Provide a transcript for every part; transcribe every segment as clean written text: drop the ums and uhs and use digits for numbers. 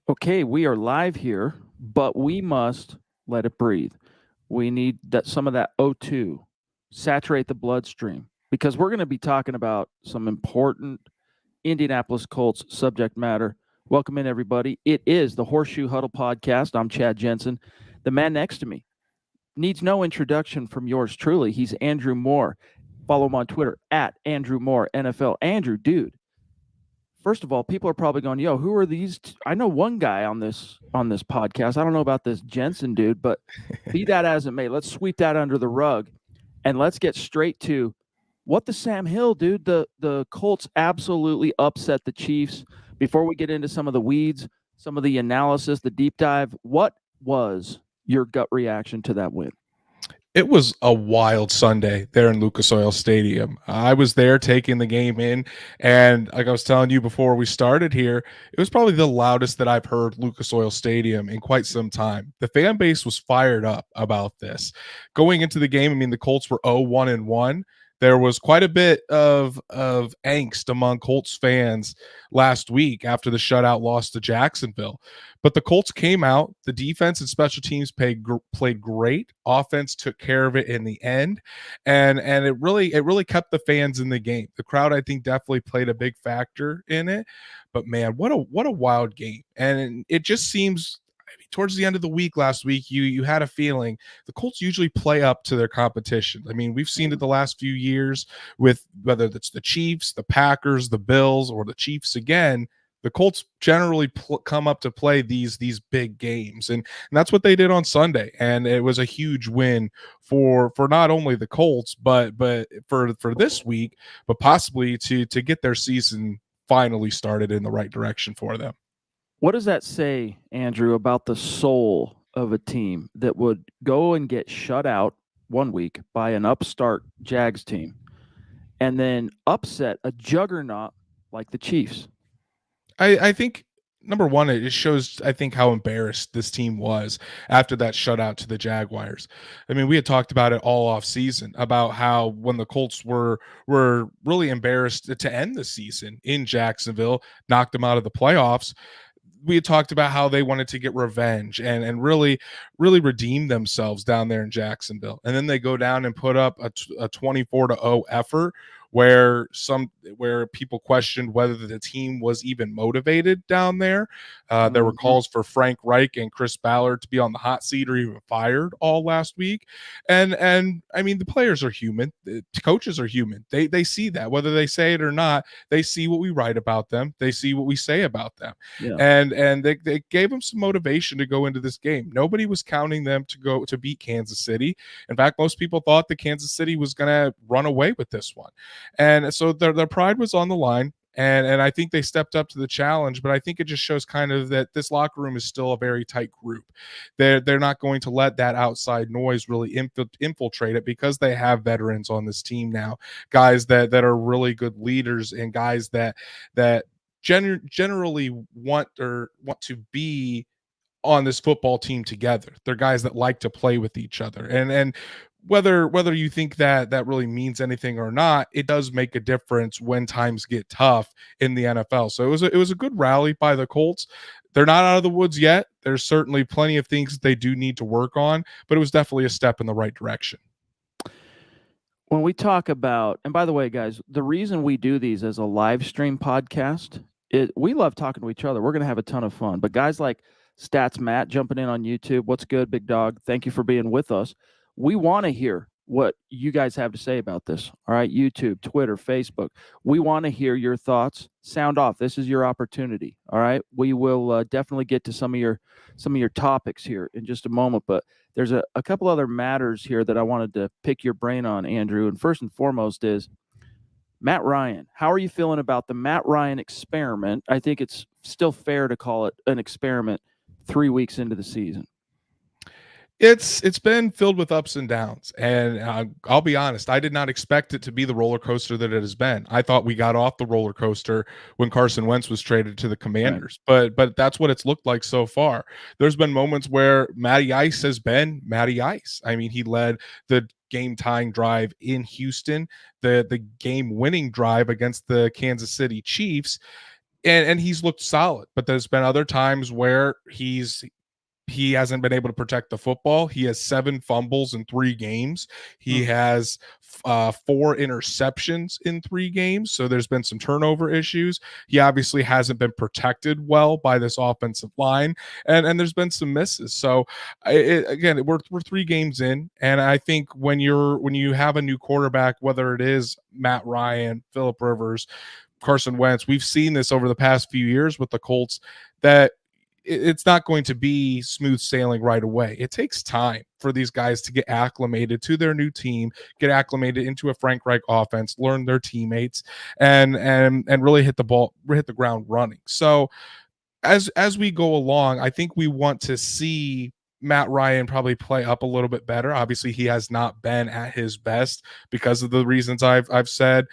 Okay, we are live here, but we must let it breathe. We need some of that O2, saturate the bloodstream, because we're going to be talking about some important Indianapolis Colts subject matter. Welcome in, everybody. It is the Horseshoe Huddle podcast. I'm Chad Jensen. The man next to me needs no introduction from yours truly. He's Andrew Moore. Follow him on Twitter at Andrew Moore NFL. Andrew, dude, first of all, people are probably going, "Yo, who are these?" I know one guy on this podcast. I don't know about this Jensen dude, but be that as it may, let's sweep that under the rug and let's get straight to what the Sam Hill dude. The Colts absolutely upset the Chiefs. Before we get into some of the weeds, some of the analysis, the deep dive, what was your gut reaction to that win? It was a wild Sunday there in Lucas Oil Stadium. I was there taking the game in, and like I was telling you before we started here, it was probably the loudest that I've heard Lucas Oil Stadium in quite some time. The fan base was fired up about this. Going into the game, I mean, the Colts were 0-1-1. There was quite a bit of angst among Colts fans last week after the shutout loss to Jacksonville. But the Colts came out. The defense and special teams played great. Offense took care of it in the end, and it really kept the fans in the game. The crowd, I think, definitely played a big factor in it. But man, what a wild game! And it just seems, I mean, towards the end of the week last week, you had a feeling the Colts usually play up to their competition. I mean, we've seen it the last few years with whether it's the Chiefs, the Packers, the Bills, or the Chiefs again. The Colts generally come up to play these big games, and that's what they did on Sunday. And it was a huge win for not only the Colts, but for this week, but possibly to get their season finally started in the right direction for them. What does that say, Andrew, about the soul of a team that would go and get shut out one week by an upstart Jags team and then upset a juggernaut like the Chiefs? I think number one, it shows, I think, how embarrassed this team was after that shutout to the Jaguars. I mean, we had talked about it all off season about how when the Colts were really embarrassed to end the season in Jacksonville, knocked them out of the playoffs. We had talked about how they wanted to get revenge and really redeem themselves down there in Jacksonville. And then they go down and put up a 24-0 effort where people questioned whether the team was even motivated down there. There were calls for Frank Reich and Chris Ballard to be on the hot seat or even fired all last week. And I mean, the players are human. The coaches are human. They see that, whether they say it or not. They see what we write about them. They see what we say about them. Yeah. And they gave them some motivation to go into this game. Nobody was counting them to go to beat Kansas City. In fact, most people thought that Kansas City was going to run away with this one. And so their pride was on the line. And I think they stepped up to the challenge, but I think it just shows kind of that this locker room is still a very tight group. They're not going to let that outside noise really infiltrate it because they have veterans on this team now, guys that are really good leaders and guys that generally want to be on this football team together. They're guys that like to play with each other. And whether you think that really means anything or not, it does make a difference when times get tough in the NFL. So it was a good rally by the Colts. They're not out of the woods yet. There's certainly plenty of things that they do need to work on, but it was definitely a step in the right direction. When we talk about, and by the way, guys, the reason we do these as a live stream podcast, we love talking to each other. We're going to have a ton of fun. But guys like Stats Matt jumping in on YouTube, what's good, big dog? Thank you for being with us. We want to hear what you guys have to say about this. All right, YouTube, Twitter, Facebook. We want to hear your thoughts. Sound off. This is your opportunity. All right, we will definitely get to some of your topics here in just a moment, but there's a couple other matters here that I wanted to pick your brain on, Andrew. And first and foremost is Matt Ryan. How are you feeling about the Matt Ryan experiment? I think it's still fair to call it an experiment 3 weeks into the season. It's been filled with ups and downs, and I'll be honest, I did not expect it to be the roller coaster that it has been. I thought we got off the roller coaster when Carson Wentz was traded to the Commanders, right. but that's what it's looked like so far. There's been moments where Matty Ice has been Matty Ice. I mean, he led the game-tying drive in Houston, the game-winning drive against the Kansas City Chiefs. and he's looked solid, but there's been other times where he hasn't been able to protect the football. He has 7 fumbles in 3 games. He has 4 interceptions in 3 games. So there's been some turnover issues. He obviously hasn't been protected well by this offensive line, and there's been some misses. So again, we're 3 games in, and I think when you have a new quarterback, whether it is Matt Ryan, Phillip Rivers, Carson Wentz, we've seen this over the past few years with the Colts that it's not going to be smooth sailing right away. It takes time for these guys to get acclimated to their new team, get acclimated into a Frank Reich offense, learn their teammates, and really hit the ground running. So as we go along, I think we want to see Matt Ryan probably play up a little bit better. Obviously, he has not been at his best because of the reasons I've said.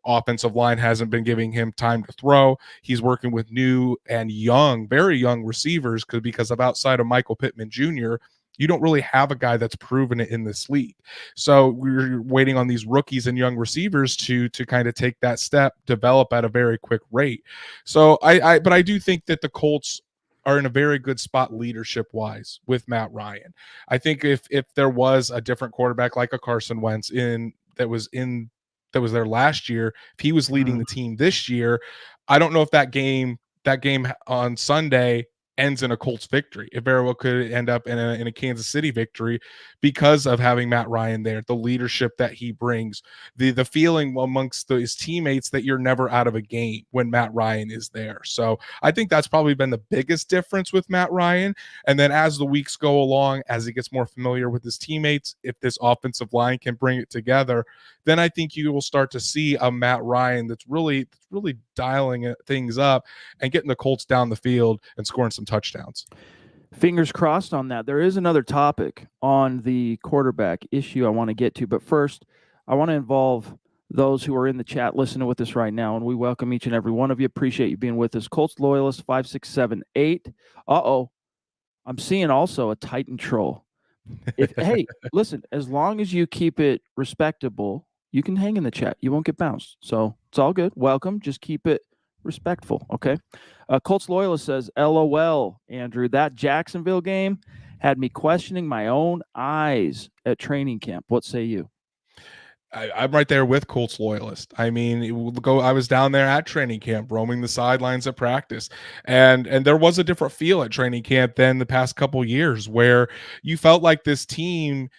Offensive line hasn't been giving him time to throw. He's working with new and young, very young receivers because of outside of Michael Pittman Jr., you don't really have a guy that's proven it in this league. So we're waiting on these rookies and young receivers to kind of take that step, develop at a very quick rate. So but I do think that the Colts are in a very good spot leadership wise with Matt Ryan. I think if there was a different quarterback like a Carson Wentz that was there last year, if he was leading the team this year, I don't know if that game on Sunday ends in a Colts victory. It very well could end up in a Kansas City victory because of having Matt Ryan there, the leadership that he brings, the feeling amongst his teammates that you're never out of a game when Matt Ryan is there. So I think that's probably been the biggest difference with Matt Ryan. And then as the weeks go along, as he gets more familiar with his teammates, if this offensive line can bring it together, then I think you will start to see a Matt Ryan that's really dialing things up and getting the Colts down the field and scoring some touchdowns. Fingers crossed on that. There is another topic on the quarterback issue I want to get to, but first I want to involve those who are in the chat listening with us right now, and we welcome each and every one of you. Appreciate you being with us. Colts Loyalist 5678. I'm seeing also a Titan troll. Hey, listen, as long as you keep it respectable, you can hang in the chat. You won't get bounced. So it's all good. Welcome. Just keep it respectful. Okay. Colts Loyalist says, LOL, Andrew, that Jacksonville game had me questioning my own eyes at training camp. What say you? I'm right there with Colts Loyalist. I mean, I was down there at training camp, roaming the sidelines at practice, and there was a different feel at training camp than the past couple years, where you felt like this team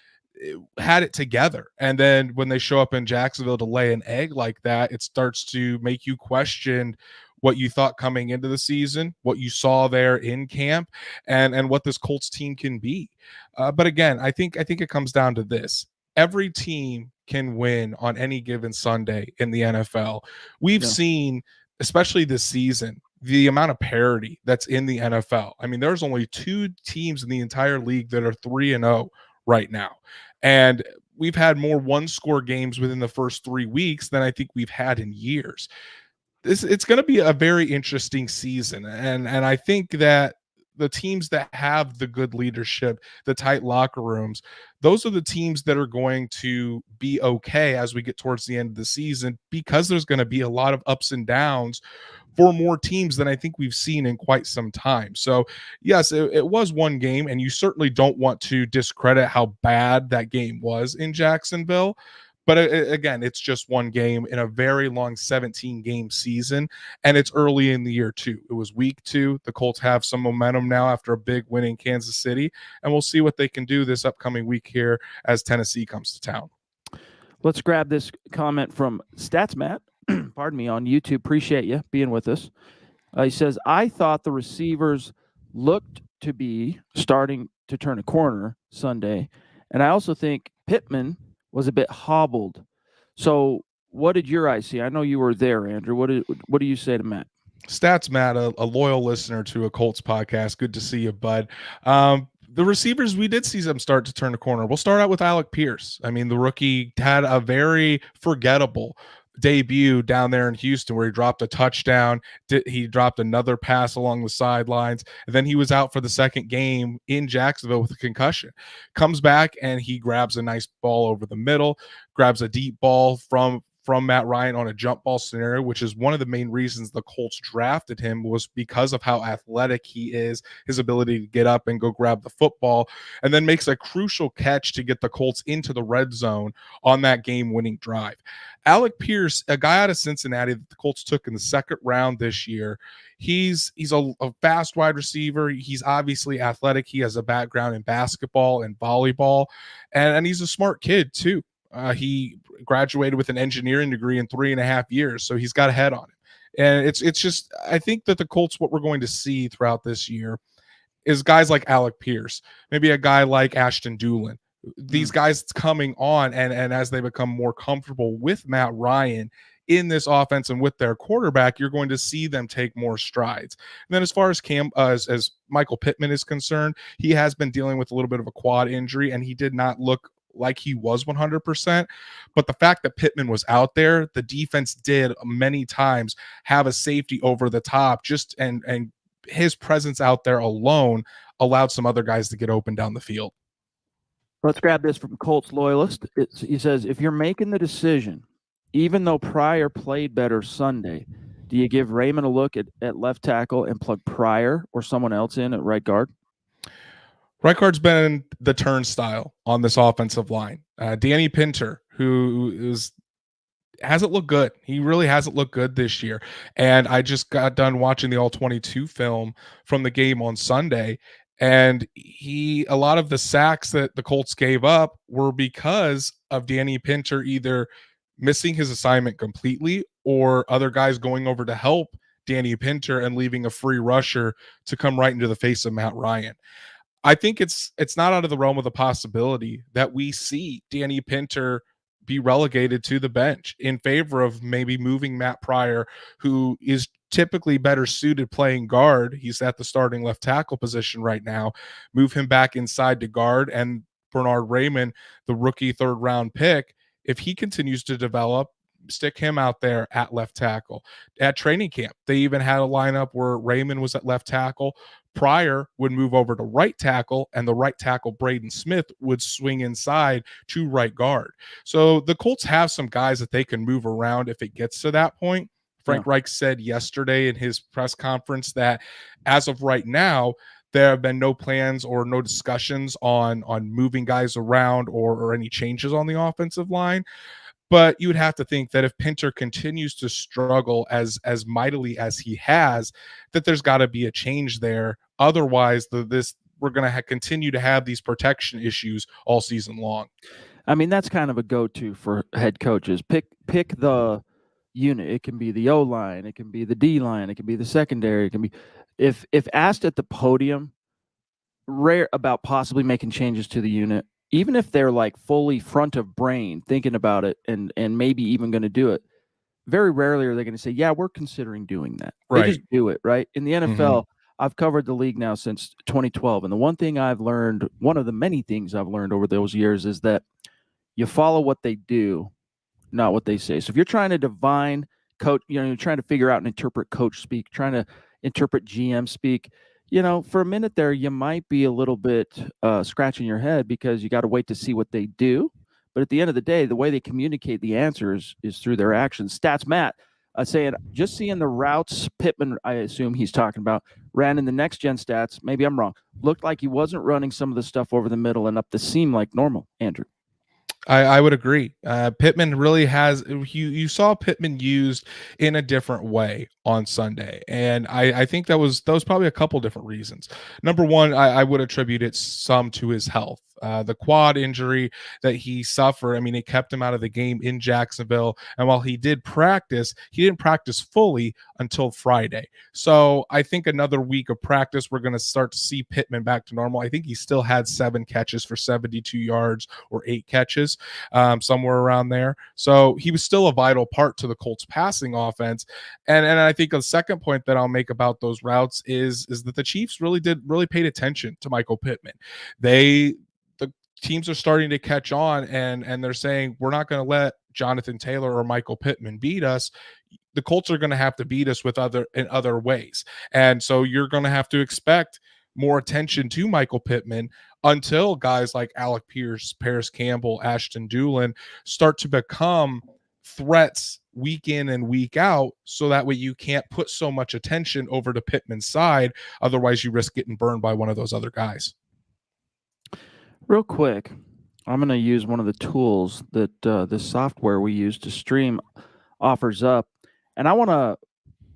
had it together. And then when they show up in Jacksonville to lay an egg like that, it starts to make you question what you thought coming into the season, what you saw there in camp, and what this Colts team can be. But again, I think it comes down to this. Every team can win on any given Sunday in the NFL. We've seen, especially this season, the amount of parity that's in the NFL. I mean, there's only 2 teams in the entire league that are 3-0 right now. And we've had more one-score games within the first 3 weeks than I think we've had in years. It's going to be a very interesting season. And I think that the teams that have the good leadership, the tight locker rooms, those are the teams that are going to be okay as we get towards the end of the season, because there's going to be a lot of ups and downs for more teams than I think we've seen in quite some time. So yes, it was one game, and you certainly don't want to discredit how bad that game was in Jacksonville. But again, it's just one game in a very long 17-game season, and it's early in the year too. It was week 2. The Colts have some momentum now after a big win in Kansas City, and we'll see what they can do this upcoming week here as Tennessee comes to town. Let's grab this comment from Stats Matt, pardon me, on YouTube. Appreciate you being with us. He says, I thought the receivers looked to be starting to turn a corner Sunday, and I also think Pittman was a bit hobbled. So what did your eyes see? I know you were there, Andrew. What do you say to Matt? Stats Matt, a loyal listener to a Colts podcast. Good to see you, bud. The receivers, we did see them start to turn the corner. We'll start out with Alec Pierce. I mean, the rookie had a very forgettable debut down there in Houston where he dropped a touchdown. He dropped another pass along the sidelines, and then he was out for the second game in Jacksonville with a concussion. Comes back and he grabs a nice ball over the middle, grabs a deep ball from from Matt Ryan on a jump ball scenario, which is one of the main reasons the Colts drafted him, was because of how athletic he is, his ability to get up and go grab the football, and then makes a crucial catch to get the Colts into the red zone on that game-winning drive. Alec Pierce, a guy out of Cincinnati that the Colts took in the second round this year, he's a fast wide receiver. He's obviously athletic. He has a background in basketball and volleyball, and he's a smart kid too. He graduated with an engineering degree in 3.5 years, so he's got a head on him. And it's just, I think that the Colts, what we're going to see throughout this year is guys like Alec Pierce, maybe a guy like Ashton Doolin. These guys coming on, and as they become more comfortable with Matt Ryan in this offense and with their quarterback, you're going to see them take more strides. And then as far as as Michael Pittman is concerned, he has been dealing with a little bit of a quad injury, and he did not look like he was 100%. But the fact that Pittman was out there, the defense did many times have a safety over the top, just and his presence out there alone allowed some other guys to get open down the field. Let's grab this from Colts loyalist. He says, if you're making the decision, even though Pryor played better Sunday, do you give Raymond a look at left tackle and plug Pryor or someone else in at right guard? Right guard's been the turnstile on this offensive line. Danny Pinter, who hasn't looked good. He really hasn't looked good this year. And I just got done watching the All-22 film from the game on Sunday, and a lot of the sacks that the Colts gave up were because of Danny Pinter either missing his assignment completely or other guys going over to help Danny Pinter and leaving a free rusher to come right into the face of Matt Ryan. I think it's not out of the realm of the possibility that we see Danny Pinter be relegated to the bench in favor of maybe moving Matt Pryor, who is typically better suited playing guard. He's at the starting left tackle position right now. Move him back inside to guard, and Bernard Raymond, the rookie third-round pick, if he continues to develop, stick him out there at left tackle. At training camp, they even had a lineup where Raymond was at left tackle, Pryor would move over to right tackle, and the right tackle, Braden Smith, would swing inside to right guard. So the Colts have some guys that they can move around if it gets to that point. Frank Reich said yesterday in his press conference that as of right now, there have been no plans or no discussions on moving guys around or any changes on the offensive line. But you would have to think that if Pinter continues to struggle as mightily as he has, that there's got to be a change there. Otherwise, we're going to continue to have these protection issues all season long. I mean, that's kind of a go-to for head coaches. Pick the unit. It can be the O-line. It can be the D-line. It can be the secondary. It can be if asked at the podium, rare about possibly making changes to the unit, even if they're like fully front of brain thinking about it and maybe even going to do it, very rarely are they going to say, yeah, we're considering doing that. Right. They just do it, right? In the NFL, I've covered the league now since 2012. And the one of the many things I've learned over those years is that you follow what they do, not what they say. So if you're trying to divine coach, you're trying to figure out and interpret coach speak, trying to interpret GM speak, for a minute there, you might be a little bit scratching your head because you got to wait to see what they do. But at the end of the day, the way they communicate the answers is through their actions. Stats Matt saying, just seeing the routes Pittman, I assume he's talking about, ran in the next gen stats. Maybe I'm wrong. Looked like he wasn't running some of the stuff over the middle and up the seam like normal, Andrew. I would agree. Pittman really has, you saw Pittman used in a different way on Sunday. And I think that was probably a couple different reasons. Number one, I would attribute it some to his health. The quad injury that he suffered, I mean, it kept him out of the game in Jacksonville. And while he didn't practice fully until Friday. So I think another week of practice, we're going to start to see Pittman back to normal. I think he still had 7 catches for 72 yards or 8 catches, somewhere around there. So he was still a vital part to the Colts passing offense. And I think a second point that I'll make about those routes is that the Chiefs really paid attention to Michael Pittman. The teams are starting to catch on and they're saying, we're not going to let Jonathan Taylor or Michael Pittman beat us. The Colts are going to have to beat us in other ways. And so you're going to have to expect more attention to Michael Pittman until guys like Alec Pierce, Paris Campbell, Ashton Doolin start to become threats week in and week out, so that way you can't put so much attention over to Pittman's side. Otherwise, you risk getting burned by one of those other guys. Real quick, I'm going to use one of the tools that this software we use to stream offers up. And I want to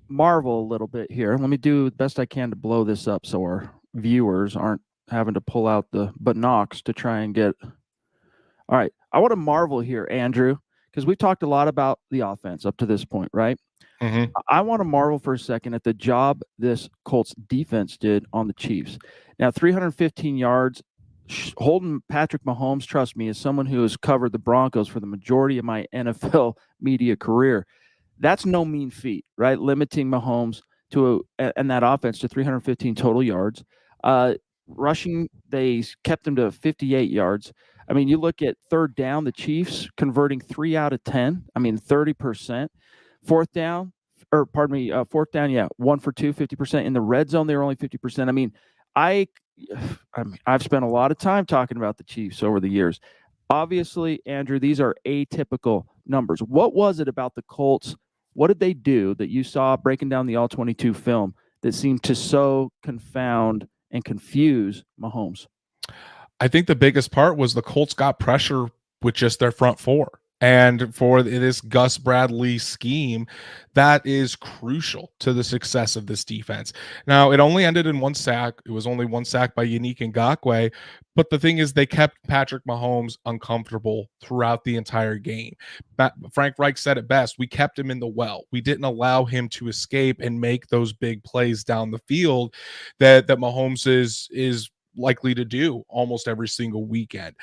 marvel a little bit here. Let me do the best I can to blow this up so our viewers aren't having to pull out the binocs to try and get. All right. I want to marvel here, Andrew, because we've talked a lot about the offense up to this point, right? Mm-hmm. I want to marvel for a second at the job this Colts defense did on the Chiefs. Now, 315 yards, holding Patrick Mahomes, trust me, as someone who has covered the Broncos for the majority of my NFL media career, that's no mean feat, right? Limiting Mahomes and that offense to 315 total yards. Rushing, they kept him to 58 yards. I mean, you look at third down, the Chiefs converting 3 out of 10. I mean, 30%. Fourth down, 1 for 2, 50%. In the red zone, they were only 50%. I mean, I've spent a lot of time talking about the Chiefs over the years. Obviously, Andrew, these are atypical numbers. What was it about the Colts? What did they do that you saw breaking down the All-22 film that seemed to so confound and confuse Mahomes? I think the biggest part was the Colts got pressure with just their front four. And for this Gus Bradley scheme, that is crucial to the success of this defense. Now, it only ended in one sack. It was only one sack by Yannick Ngakoue. But the thing is, they kept Patrick Mahomes uncomfortable throughout the entire game. Frank Reich said it best. We kept him in the well. We didn't allow him to escape and make those big plays down the field that Mahomes is likely to do almost every single weekend.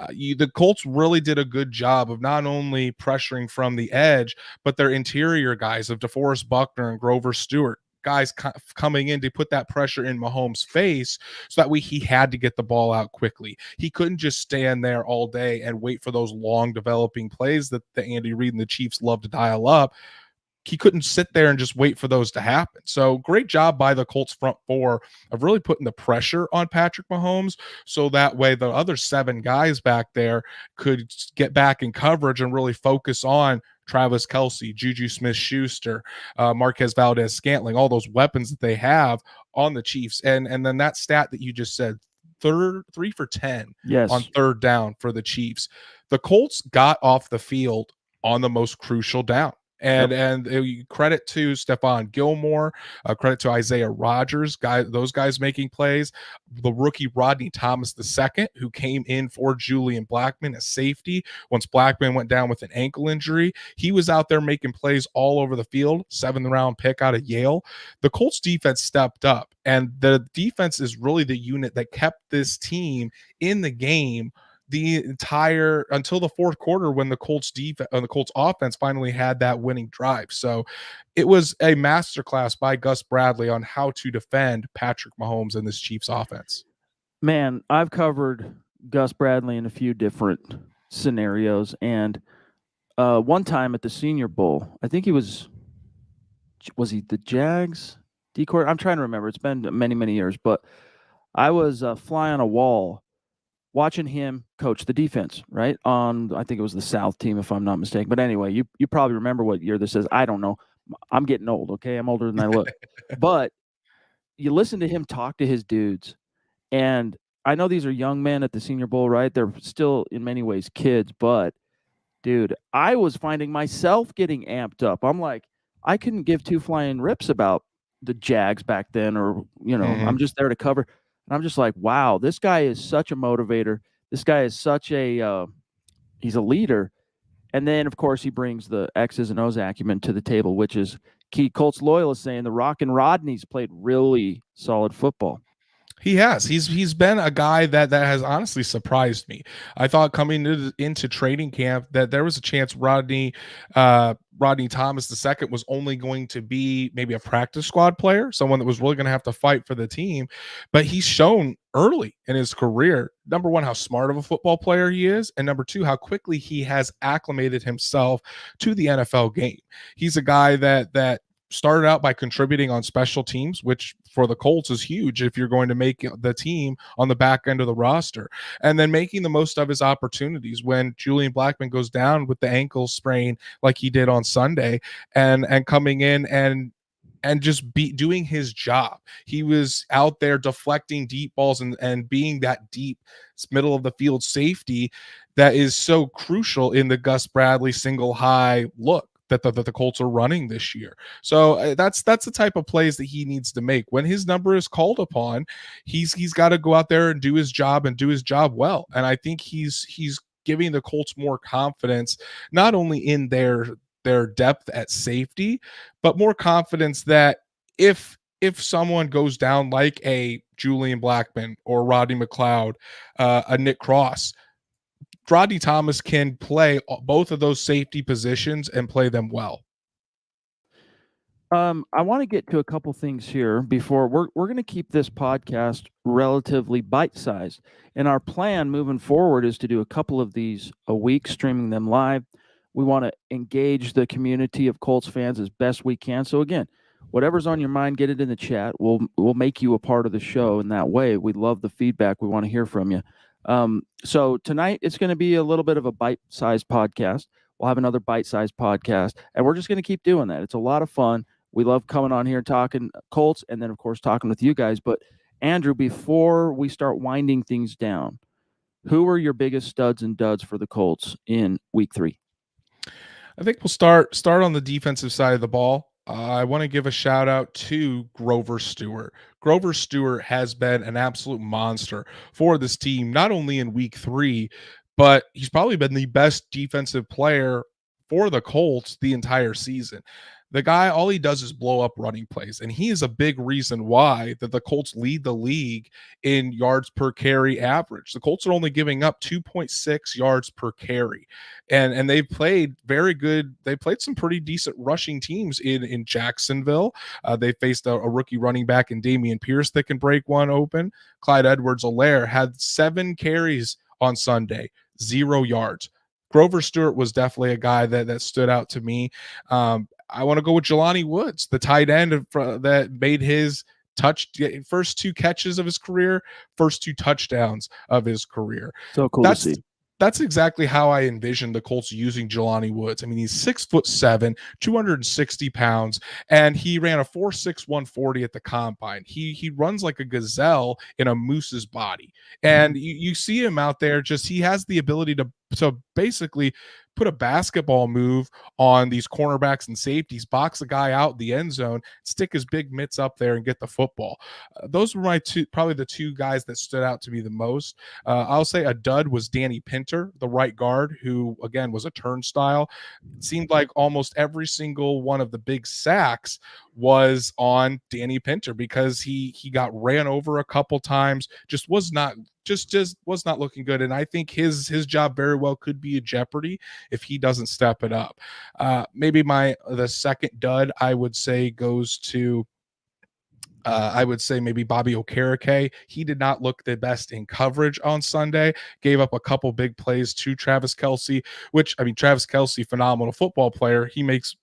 The Colts really did a good job of not only pressuring from the edge, but their interior guys of DeForest Buckner and Grover Stewart, guys coming in to put that pressure in Mahomes' face, so that way he had to get the ball out quickly. He couldn't just stand there all day and wait for those long developing plays that the Andy Reid and the Chiefs love to dial up. He couldn't sit there and just wait for those to happen. So great job by the Colts front four of really putting the pressure on Patrick Mahomes, so that way the other 7 guys back there could get back in coverage and really focus on Travis Kelce, Juju Smith-Schuster, Marquez Valdez-Scantling, all those weapons that they have on the Chiefs. And then that stat that you just said, 3 for 10 on third down for the Chiefs. The Colts got off the field on the most crucial down. And credit to Stephon Gilmore, credit to Isaiah Rodgers, those guys making plays. The rookie Rodney Thomas II, who came in for Julian Blackmon as safety once Blackmon went down with an ankle injury. He was out there making plays all over the field, 7th-round pick out of Yale. The Colts defense stepped up, and the defense is really the unit that kept this team in the game until the fourth quarter, when the Colts offense finally had that winning drive. So it was a masterclass by Gus Bradley on how to defend Patrick Mahomes and this Chiefs offense. Man, I've covered Gus Bradley in a few different scenarios, and one time at the Senior Bowl, I think was he the Jags decor? I'm trying to remember. It's been many, many years, but I was fly on a wall watching him coach the defense, right? I think it was the South team, if I'm not mistaken. But anyway, you probably remember what year this is. I don't know. I'm getting old, okay? I'm older than I look. But you listen to him talk to his dudes, and I know these are young men at the Senior Bowl, right? They're still in many ways kids, but dude, I was finding myself getting amped up. I'm like, I couldn't give 2 flying rips about the Jags back then, or, I'm just there to cover. And I'm just like, wow, this guy is such a motivator. This guy is such he's a leader. And then, of course, he brings the X's and O's acumen to the table, which is key. Colts loyalists saying the Rock and Rodney's played really solid football. He has. He's been a guy that has honestly surprised me. I thought coming into training camp that there was a chance Rodney Thomas II was only going to be maybe a practice squad player, someone that was really going to have to fight for the team. But he's shown early in his career, number one, how smart of a football player he is, and number two, how quickly he has acclimated himself to the NFL game. He's a guy that started out by contributing on special teams, which for the Colts is huge if you're going to make the team on the back end of the roster, and then making the most of his opportunities when Julian Blackmon goes down with the ankle sprain like he did on Sunday, and coming in and just be doing his job. He was out there deflecting deep balls and being that deep middle of the field safety that is so crucial in the Gus Bradley single high look that the Colts are running this year. So that's the type of plays that he needs to make. When his number is called upon, he's got to go out there and do his job well. And I think he's giving the Colts more confidence, not only in their depth at safety, but more confidence that if someone goes down like a Julian Blackmon or Rodney McLeod, a Nick Cross, Rodney Thomas can play both of those safety positions and play them well. I want to get to a couple things here before we're going to keep this podcast relatively bite-sized. And our plan moving forward is to do a couple of these a week, streaming them live. We want to engage the community of Colts fans as best we can. So again, whatever's on your mind, get it in the chat. We'll make you a part of the show in that way. We love the feedback. We want to hear from you. So tonight it's going to be a little bit of a bite-sized podcast. We'll have another bite-sized podcast, and we're just going to keep doing that. It's a lot of fun. We love coming on here and talking Colts, and then, of course, talking with you guys. But, Andrew, before we start winding things down, who are your biggest studs and duds for the Colts in Week 3? I think we'll start on the defensive side of the ball. I want to give a shout out to Grover Stewart. Grover Stewart has been an absolute monster for this team, not only in Week 3, but he's probably been the best defensive player for the Colts the entire season. The guy, all he does is blow up running plays, and he is a big reason why that the Colts lead the league in yards per carry average. The Colts are only giving up 2.6 yards per carry, and they've played very good. They played some pretty decent rushing teams in Jacksonville. They faced a rookie running back in Dameon Pierce that can break one open. Clyde Edwards-Helaire had 7 carries on Sunday, 0 yards. Grover Stewart was definitely a guy that stood out to me. I want to go with Jelani Woods, the tight end that made his first 2 catches of his career, first 2 touchdowns of his career. So cool to see. That's exactly how I envisioned the Colts using Jelani Woods. I mean, he's 6'7", 260 pounds, and he ran a 4.6 140 at the combine. He runs like a gazelle in a moose's body, and you see him out there. He has the ability to basically put a basketball move on these cornerbacks and safeties, box a guy out in the end zone, stick his big mitts up there and get the football. Those were probably the 2 guys that stood out to me the most. I'll say a dud was Danny Pinter, the right guard, who again was a turnstile. It seemed like almost every single one of the big sacks was on Danny Pinter because he got ran over a couple times, just was not looking good. And I think his job very well could be a jeopardy if he doesn't step it up. Maybe the second dud I would say goes to I would say maybe Bobby Okereke. He did not look the best in coverage on Sunday, gave up a couple big plays to Travis Kelce, Travis Kelce, phenomenal football player. He makes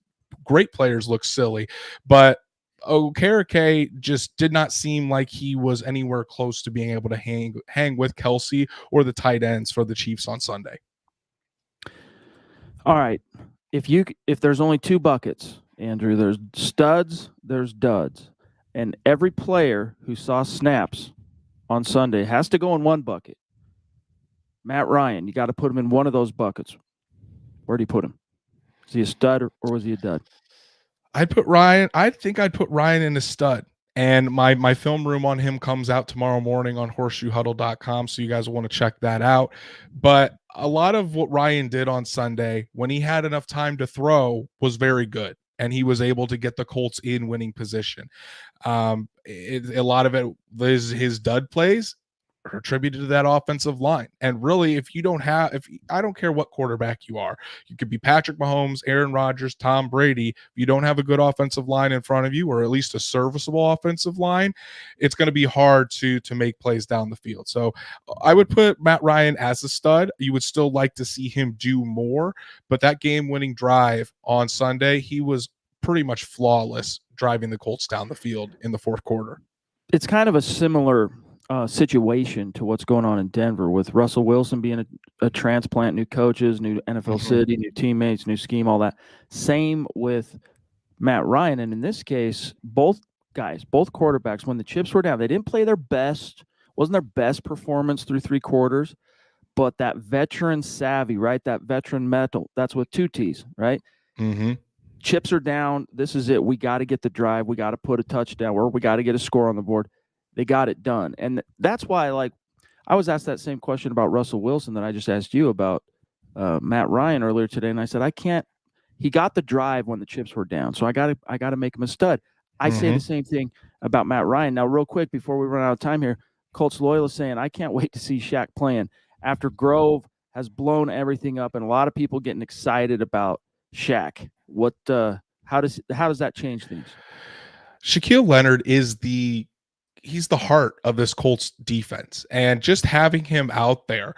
great players look silly, but Okereke just did not seem like he was anywhere close to being able to hang with Kelce or the tight ends for the Chiefs on Sunday. All right. If there's only 2 buckets, Andrew, there's studs, there's duds. And every player who saw snaps on Sunday has to go in one bucket. Matt Ryan, you got to put him in one of those buckets. Where do you put him? Is he a stud or was he a dud? I think I'd put Ryan in a stud. And my film room on him comes out tomorrow morning on horseshoehuddle.com, so you guys will want to check that out. But a lot of what Ryan did on Sunday, when he had enough time to throw, was very good. And he was able to get the Colts in winning position. A lot of it is his dud plays are attributed to that offensive line. And really, I don't care what quarterback you are, you could be Patrick Mahomes, Aaron Rodgers, Tom Brady. If you don't have a good offensive line in front of you, or at least a serviceable offensive line, it's going to be hard to make plays down the field. So I would put Matt Ryan as a stud. You would still like to see him do more, but that game-winning drive on Sunday, he was pretty much flawless driving the Colts down the field in the fourth quarter. It's kind of a similar situation to what's going on in Denver with Russell Wilson being a transplant, new coaches, new NFL city, new teammates, new scheme, all that. Same with Matt Ryan. And in this case, both quarterbacks, when the chips were down, they didn't play their best, wasn't their best performance through 3 quarters, but that veteran savvy, right? That veteran metal, that's with 2 T's, right? Mm-hmm. Chips are down. This is it. We got to get the drive. We got to put a touchdown, or we got to get a score on the board. They got it done. And that's why, I was asked that same question about Russell Wilson that I just asked you about Matt Ryan earlier today. And I said, he got the drive when the chips were down. So I got to make him a stud. I say the same thing about Matt Ryan. Now, real quick, before we run out of time here, Colts loyalists saying, I can't wait to see Shaq playing after Grove has blown everything up and a lot of people getting excited about Shaq. What, how does that change things? Shaquille Leonard is he's the heart of this Colts defense, and just having him out there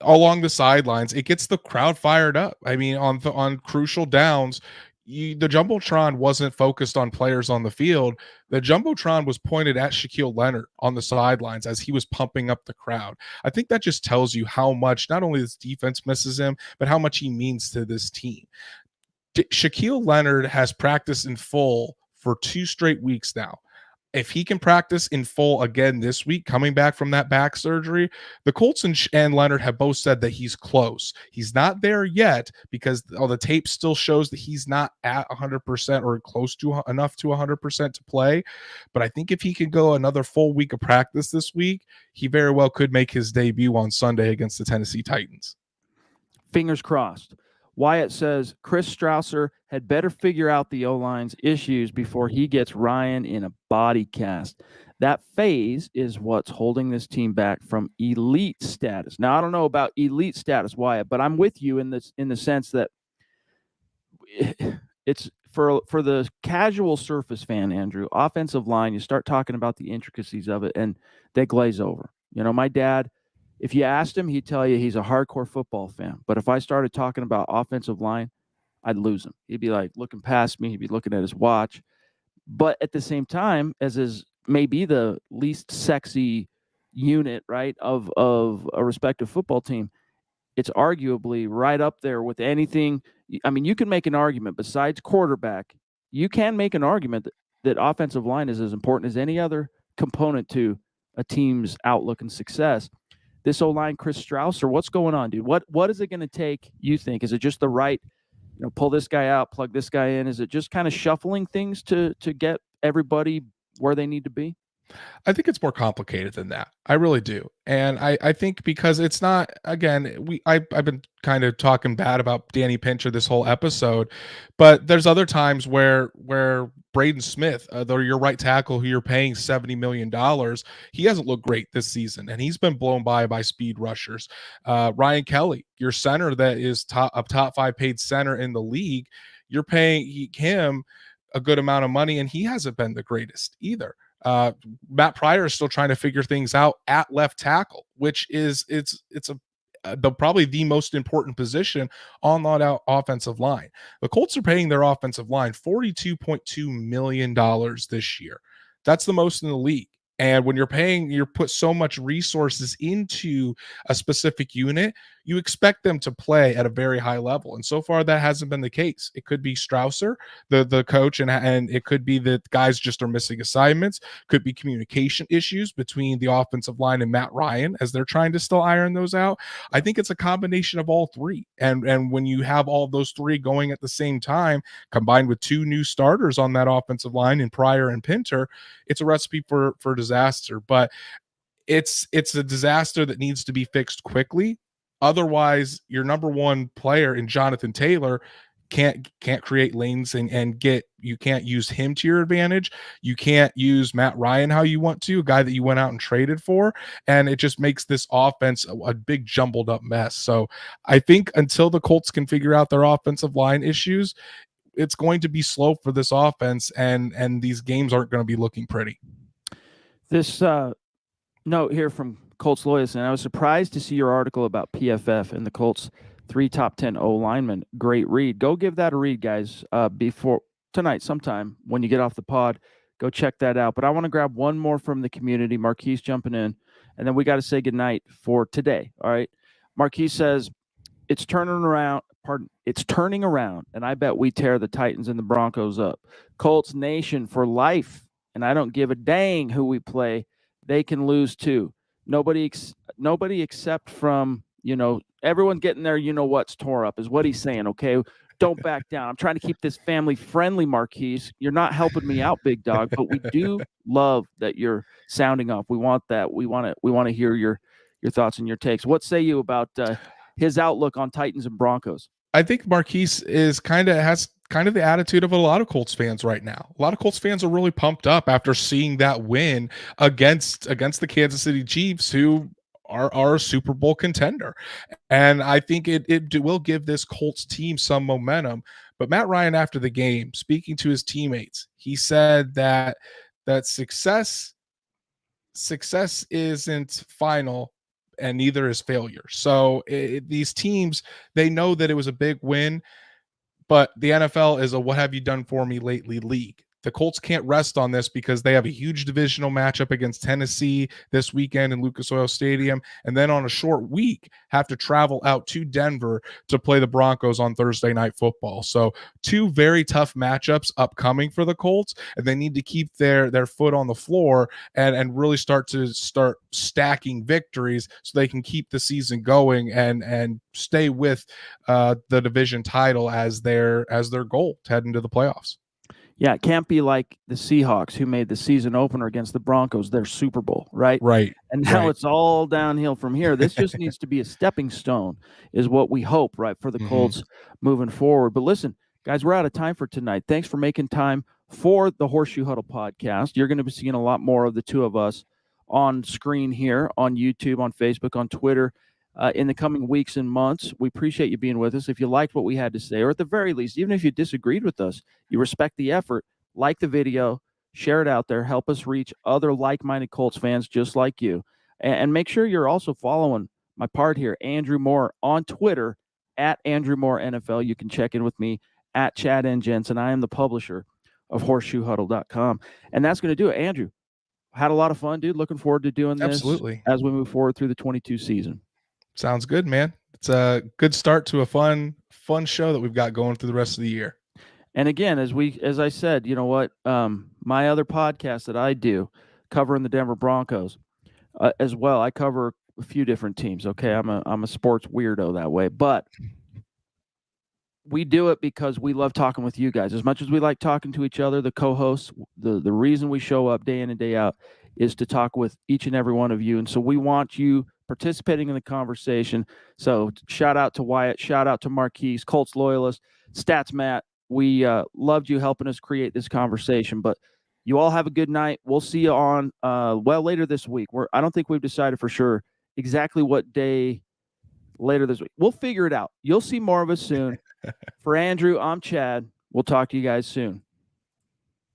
along the sidelines, it gets the crowd fired up. I mean, on crucial downs, the Jumbotron wasn't focused on players on the field. The Jumbotron was pointed at Shaquille Leonard on the sidelines as he was pumping up the crowd. I think that just tells you how much not only this defense misses him, but how much he means to this team. Shaquille Leonard has practiced in full for 2 straight weeks now. If he can practice in full again this week, coming back from that back surgery, the Colts and Leonard have both said that he's close. He's not there yet because the tape still shows that he's not at 100% or close to enough to 100% to play. But I think if he can go another full week of practice this week, he very well could make his debut on Sunday against the Tennessee Titans. Fingers crossed. Wyatt says Chris Strausser had better figure out the O-line's issues before he gets Ryan in a body cast. That phase is what's holding this team back from elite status. Now, I don't know about elite status, Wyatt, but I'm with you in the sense that it's for the casual surface fan, Andrew, offensive line, you start talking about the intricacies of it, and they glaze over. You know, my dad, if you asked him, he'd tell you he's a hardcore football fan. But if I started talking about offensive line, I'd lose him. He'd be like looking past me. He'd be looking at his watch. But at the same time, as is maybe the least sexy unit, right, of a respective football team, it's arguably right up there with anything. I mean, you can make an argument besides quarterback. You can make an argument that offensive line is as important as any other component to a team's outlook and success. This O-line, Chris Strausser, what's going on, dude? What is it going to take, you think? Is it just the right, pull this guy out, plug this guy in? Is it just kind of shuffling things to get everybody where they need to be? I think it's more complicated than that. I really do. And I think because it's not, again, I've been kind of talking bad about Danny Pincher this whole episode, but there's other times where Braden Smith, though your right tackle who you're paying $70 million, he hasn't looked great this season, and he's been blown by speed rushers. Ryan Kelly, your center that is a top 5 paid center in the league, you're paying him a good amount of money, and he hasn't been the greatest either. Matt Pryor is still trying to figure things out at left tackle, which is probably the most important position on that offensive line. The Colts are paying their offensive line $42.2 million this year. That's the most in the league. And when you're put so much resources into a specific unit, you expect them to play at a very high level. And so far, that hasn't been the case. It could be Strausser, the coach, and it could be that guys just are missing assignments. Could be communication issues between the offensive line and Matt Ryan as they're trying to still iron those out. I think it's a combination of all three. And when you have all those three going at the same time, combined with 2 new starters on that offensive line in Pryor and Pinter, it's a recipe for disaster. But it's a disaster that needs to be fixed quickly. Otherwise, your number one player in Jonathan Taylor can't create lanes and you can't use him to your advantage. You can't use Matt Ryan how you want to, a guy that you went out and traded for, and it just makes this offense a big jumbled up mess. So I think until the Colts can figure out their offensive line issues, it's going to be slow for this offense, and these games aren't going to be looking pretty. This note here from Colts loyalists, and I was surprised to see your article about PFF and the Colts 3 top 10 O linemen. Great read. Go give that a read, guys. Before tonight sometime when you get off the pod. Go check that out. But I want to grab one more from the community. Marquise jumping in, and then we got to say goodnight for today. All right. Marquise says, it's turning around. It's turning around, and I bet we tear the Titans and the Broncos up. Colts Nation for life, and I don't give a dang who we play. They can lose too. Nobody except from everyone getting their what's tore up is what he's saying. Okay, don't back down. I'm trying to keep this family friendly, Marquise. You're not helping me out, big dog, but we do love that you're sounding off. We want that. We want to hear your thoughts and your takes. What say you about his outlook on Titans and Broncos? I think Marquise has kind of the attitude of a lot of Colts fans right now. A lot of Colts fans are really pumped up after seeing that win against the Kansas City Chiefs, who are a Super Bowl contender. And I think it will give this Colts team some momentum. But Matt Ryan, after the game, speaking to his teammates, he said that success isn't final, and neither is failure. So these teams, they know that it was a big win, but the NFL is a what have you done for me lately league. The Colts can't rest on this because they have a huge divisional matchup against Tennessee this weekend in Lucas Oil Stadium, and then on a short week have to travel out to Denver to play the Broncos on Thursday Night Football. So two very tough matchups upcoming for the Colts, and they need to keep their foot on the floor and really start stacking victories so they can keep the season going and stay with the division title as their goal to head into the playoffs. Yeah, it can't be like the Seahawks, who made the season opener against the Broncos their Super Bowl, right? Right. And now it's all downhill from here. This just needs to be a stepping stone, is what we hope, right, for the Colts moving forward. But listen, guys, we're out of time for tonight. Thanks for making time for the Horseshoe Huddle podcast. You're going to be seeing a lot more of the two of us on screen here, on YouTube, on Facebook, on Twitter, in the coming weeks and months. We appreciate you being with us. If you liked what we had to say, or at the very least, even if you disagreed with us, you respect the effort, like the video, share it out there, help us reach other like-minded Colts fans just like you. And make sure you're also following my part here, Andrew Moore, on Twitter, at Andrew Moore NFL. You can check in with me at Chad and Jensen. I am the publisher of horseshoehuddle.com. And that's going to do it. Andrew, had a lot of fun, dude. Looking forward to doing this as we move forward through the 22 season. Sounds good, man. It's a good start to a fun show that we've got going through the rest of the year. And again, as I said, you know what? My other podcast that I do, covering the Denver Broncos, as well. I cover a few different teams. Okay, I'm a sports weirdo that way, but we do it because we love talking with you guys as much as we like talking to each other. The co-hosts, the reason we show up day in and day out is to talk with each and every one of you, and so we want you participating in the conversation. So shout out to Wyatt, shout out to Marquise, Colts loyalist, Stats Matt. We loved you helping us create this conversation. But you all have a good night. We'll see you on later this week. I don't think we've decided for sure exactly what day later this week. We'll figure it out. You'll see more of us soon. For Andrew, I'm Chad. We'll talk to you guys soon.